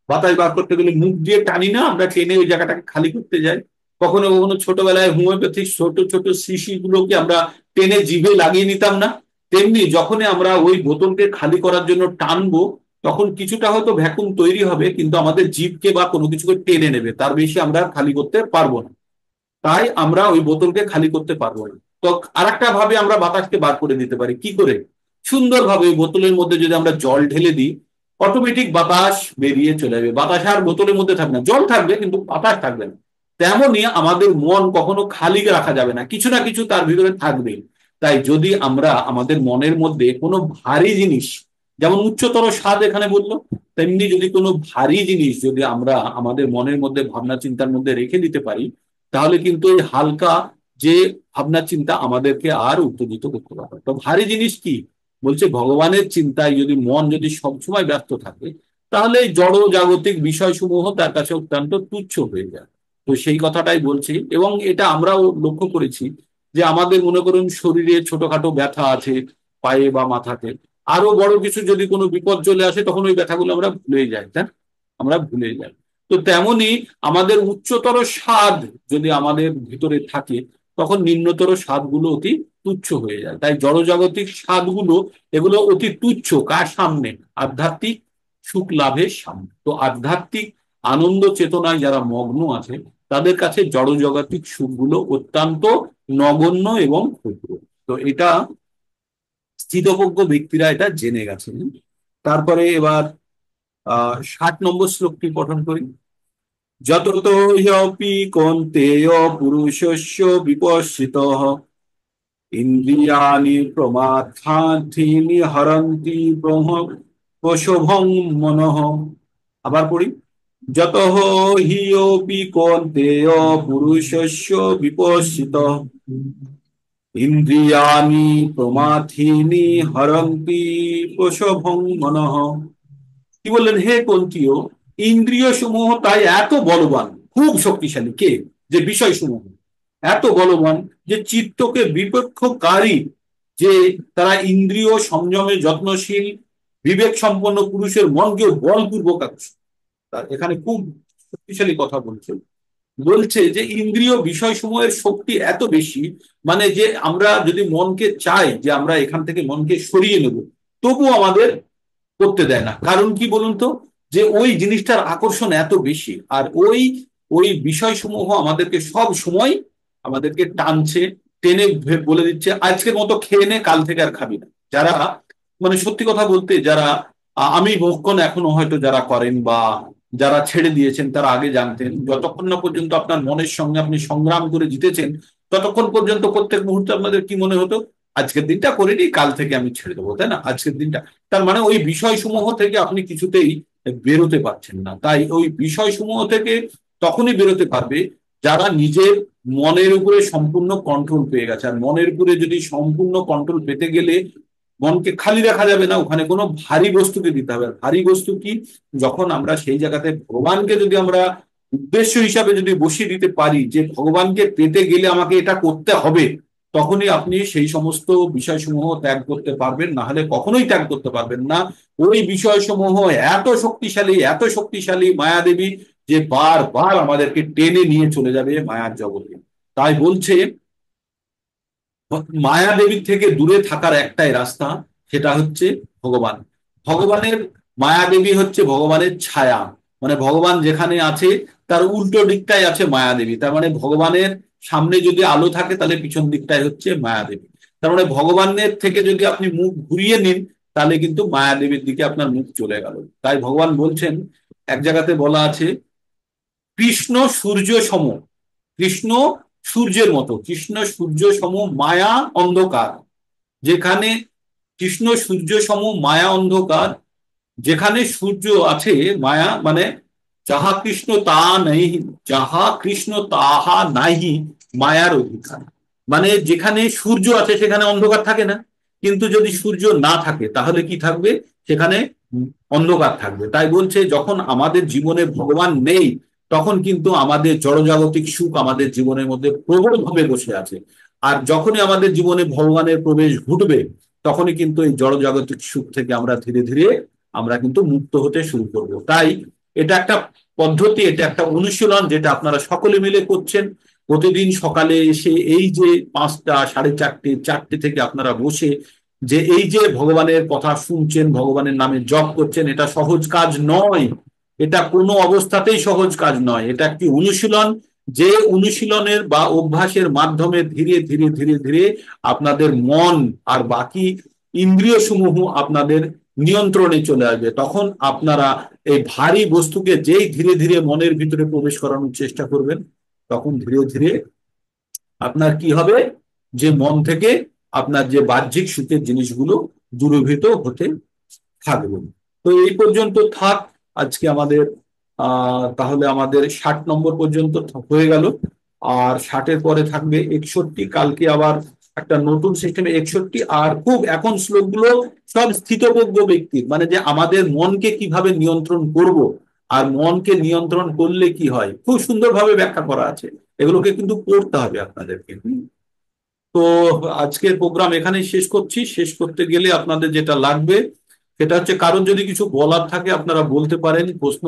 A: বাতাস বার করতে গেলে মুখ দিয়ে টানি না, আমরা টেনে ওই জায়গাটাকে খালি করতে যাই। কখনো কখনো ছোটবেলায় হোমিওপ্যাথিক ছোট ছোট শিশি গুলোকে আমরা টেনে জিভে লাগিয়ে নিতাম না? তেমনি যখনই আমরা ওই বোতলকে খালি করার জন্য টানবো, তখন কিছুটা হয়তো ভ্যাকুম তৈরি হবে, কিন্তু আমাদের জিভকে বা কোনো কিছুকে টেনে নেবে, তার বেশি আমরা খালি করতে পারবো না। তাই আমরা ওই বোতলকে খালি করতে পারবো না। তো আরেকটা ভাবে আমরা বাতাসকে বার করে দিতে পারি, কি করে? সুন্দরভাবে ওই বোতলের মধ্যে যদি আমরা জল ঢেলে দিই, অটোমেটিক বাতাস বেরিয়ে চলে যাবে। বাতাস আর বোতলের মধ্যে থাকবে না, জল থাকবে কিন্তু বাতাস থাকবে না। তেমনই আমাদের মন কখনো খালি রাখা যাবে না, কিছু না কিছু তার ভিতরে থাকবে। তাই যদি আমরা আমাদের মনের মধ্যে কোনো ভারী জিনিস, যেমন উচ্চতর স্বাদ এখানে বললো, তেমনি যদি কোনো ভারী জিনিস যদি আমরা আমাদের মনের মধ্যে ভাবনা চিন্তার মধ্যে রেখে দিতে পারি, তাহলে কিন্তু এই হালকা যে ভাবনা চিন্তা আমাদেরকে আর উত্তেজিত করতে পারে। তো ভারী জিনিস কি? বলছে ভগবানের চিন্তায় যদি মন যদি সবসময় ব্যস্ত থাকে, তাহলে এই জড় জাগতিক বিষয়সমূহ তার কাছে অত্যন্ত তুচ্ছ হয়ে যায়। তো সেই কথাটাই বলছি, এবং এটা আমরাও লক্ষ্য করেছি যে আমাদের মনে করুন শরীরে ছোটখাটো ব্যথা আছে, পায়ে বা মাথাতে, আরো বড় কিছু যদি কোনো বিপদ চলে আসে, তখন ওই ব্যথাগুলো আমরা ভুলে যাই, তাই না? আমরা ভুলে যাই। তো তেমনি আমাদের উচ্চতর স্বাদ যদি আমাদের ভিতরে থাকে, তখন নিম্নতর স্বাদগুলো অতি তুচ্ছ হয়ে যায়। তাই জড়জাগতিক স্বাদগুলো, এগুলো অতি তুচ্ছ কার সামনে? আধ্যাত্মিক সুখ লাভের সামনে। তো আধ্যাত্মিক আনন্দ চেতনায় যারা মগ্ন আছে, তাদের কাছে জড়জাগতিক সুখগুলো অত্যন্ত নগণ্য এবং ক্ষুদ্র। তো এটা স্থিতপ্রজ্ঞ ব্যক্তিরা এটা জেনে গেছেন। তারপরে এবার 60 নম্বর শ্লোকটি পঠন করি। যততো হ্যপি কন্তেয় পুরুষস্য বিপশ্চিতঃ ইন্দ্রিয়াণি প্রমাথার্থিনি হরন্তি প্রশোভং মনঃ। আবার পড়ি, যতঃ হি অপি কৌন্তেয় পুরুষস্য বিপশ্চিত ইন্দ্রিয়াণি প্রমাথিনি হরন্তি প্রশোভং মনঃ। কি বললেন, হে কন্তীয়, ইন্দ্রিয় সমূহ তাই এত বলবান, খুব শক্তিশালী। কে? যে বিষয় সমূহ এত বলবান যে চিত্তকে বিপক্ষকারী, যে তারা ইন্দ্রিয় সংযমে যত্নশীল বিবেক সম্পন্ন পুরুষের মনকে বলপূর্বক আকর্ষণ। এখানে খুব শক্তিশালী কথা বলছে। বলছে যে ইন্দ্রিয় বিষয়সমূহের শক্তি এত বেশি, মানে যে আমরা যদি মনকে চাই যে আমরা এখান থেকে মনকে সরিয়ে নেব, তবু আমাদের করতে দেয় না। কারণ কি বলুন তো? যে ওই জিনিসটার আকর্ষণ এত বেশি, আর ওই ওই বিষয়সমূহ আমাদেরকে সব সময় আমাদেরকে টানছে, টেনে বলে দিচ্ছে আজকের মতো খেয়ে নে, কাল থেকে আর খাবি না। যারা মানে সত্যি কথা বলতে যারা আমি ভক্ষণ এখনো হয়তো যারা করেন বা যারা ছেড়ে দিয়েছেন, তারা আগে জানতেন যতক্ষণ না পর্যন্ত আপনার মনের সঙ্গে আপনি সংগ্রাম করে জিতেছেন, ততক্ষণ পর্যন্ত প্রত্যেক মুহূর্তে আপনাদের কি মনে হতো, আজকের দিনটা করে নিই, কাল থেকে আমি ছেড়ে দেবো, তাই না? আজকের দিনটা, তার মানে ওই বিষয়সমূহ থেকে আপনি কিছুতেই বেরোতে পারছেন না। তাই ওই বিষয়সমূহ থেকে তখনই বেরোতে পারবে যারা নিজের মনের উপরে সম্পূর্ণ কন্ট্রোল পেয়ে গেছে। আর মনের উপরে যদি সম্পূর্ণ কন্ট্রোল পেতে গেলে মনকে খালি রাখা যাবে না, ওখানে কোনো ভারী বস্তুকে দিতে হবে। আর ভারী বস্তু কি? যখন আমরা সেই জায়গাতে ভগবানকে যদি আমরা উদ্দেশ্য হিসাবে যদি বসিয়ে দিতে পারি যে ভগবানকে পেতে গেলে আমাকে এটা করতে হবে, তখনই আপনি সেই সমস্ত বিষয়সমূহ ত্যাগ করতে পারবেন, না হলে কখনোই ত্যাগ করতে পারবেন না। ওই বিষয়সমূহ এত শক্তিশালী মায়াদেবী, যে বারবার আমাদেরকে টেনে নিয়ে চলে যাবে মায়ার জগতে। তাই বলছে মায়াদেবীর থেকে দূরে থাকার একটাই রাস্তা, সেটা হচ্ছে ভগবান। ভগবানের মায়াদেবী হচ্ছে ভগবানের ছায়া, মানে ভগবান যেখানে আছে তার উল্টো দিকটাই আছে মায়াদেবী। তার মানে ভগবানের সামনে যদি আলো থাকে তাহলে পিছন দিকটাই হচ্ছে মায়াদেবী। তার মানে ভগবানের থেকে যদি আপনি মুখ ঘুরিয়ে নিন, তাহলে কিন্তু মায়াদেবীর দিকে আপনার মুখ চলে গেল। তাই ভগবান বলছেন, এক জায়গাতে বলা আছে, কৃষ্ণ সূর্য সম, কৃষ্ণ সূর্যের মতো, কৃষ্ণ সূর্য সম মায়া অন্ধকার। যেখানে কৃষ্ণ সূর্য সম মায়া অন্ধকার, যেখানে সূর্য আছে মায়া মানে যাহা কৃষ্ণ তাহা নাই, যাহা কৃষ্ণ তাহা নাহি মায়ার অধিকার। মানে যেখানে সূর্য আছে সেখানে অন্ধকার থাকে না, কিন্তু যদি সূর্য না থাকে তাহলে কি থাকবে? সেখানে অন্ধকার থাকবে। তাই বলছে যখন আমাদের জীবনে ভগবান নেই, তখন কিন্তু আমাদের জড়জাগতিক সুখ আমাদের জীবনের মধ্যে প্রবলভাবে বসে আছে। আর যখনই আমাদের জীবনে ভগবানের প্রবেশ ঘটবে, তখনই কিন্তু এই জড়জাগতিক সুখ থেকে আমরা ধীরে ধীরে আমরা কিন্তু মুক্ত হতে শুরু করব। তাই এটা একটা পদ্ধতি, এটা একটা অনুশীলন যেটা আপনারা সকলে মিলে করছেন। প্রতিদিন সকালে এসে এই যে 5টা, 4:30, 4টে থেকে আপনারা বসে যে এই যে ভগবানের কথা শুনছেন, ভগবানের নামে জপ করছেন, এটা সহজ কাজ নয়। এটা কোনো অবস্থাতেই সহজ কাজ নয়। এটা একটি অনুশীলন, যে অনুশীলনের বা অভ্যাসের মাধ্যমে ধীরে ধীরে ধীরে ধীরে আপনাদের মন আর বাকি ইন্দ্রিয় সমূহ আপনাদের নিয়ন্ত্রণে চলে আসবে। তখন আপনারা এই ভারী বস্তুকে যেই ধীরে ধীরে মনের ভিতরে প্রবেশ করানোর চেষ্টা করবেন, তখন ধীরে ধীরে আপনার কি হবে, যে মন থেকে আপনার যে বাহ্যিক সুখের জিনিসগুলো দূরীভূত হতে থাকবে। তো এই পর্যন্ত থাক আজকে আমাদের। তাহলে আমাদের 60 নম্বর পর্যন্ত হয়ে গেল। আর 60-এর পরে থাকবে 61, কালকে আবার একটা নতুন সিস্টেমে 61। আর খুব এখন শ্লোকগুলো সব স্থিতপ্রজ্ঞ ব্যক্তির, মানে যে আমাদের মনকে কিভাবে নিয়ন্ত্রণ করব, আর মনকে নিয়ন্ত্রণ করলে কি হয়, খুব সুন্দরভাবে ব্যাখ্যা করা আছে। এগুলোকে কিন্তু পড়তে হবে আপনাদেরকে। তো আজকের প্রোগ্রাম এখানেই শেষ করছি। শেষ করতে গেলে আপনাদের যেটা লাগবে সেটা হচ্ছে, কারণ যদি কিছু বলার থাকে আপনারা বলতে পারেন, প্রশ্ন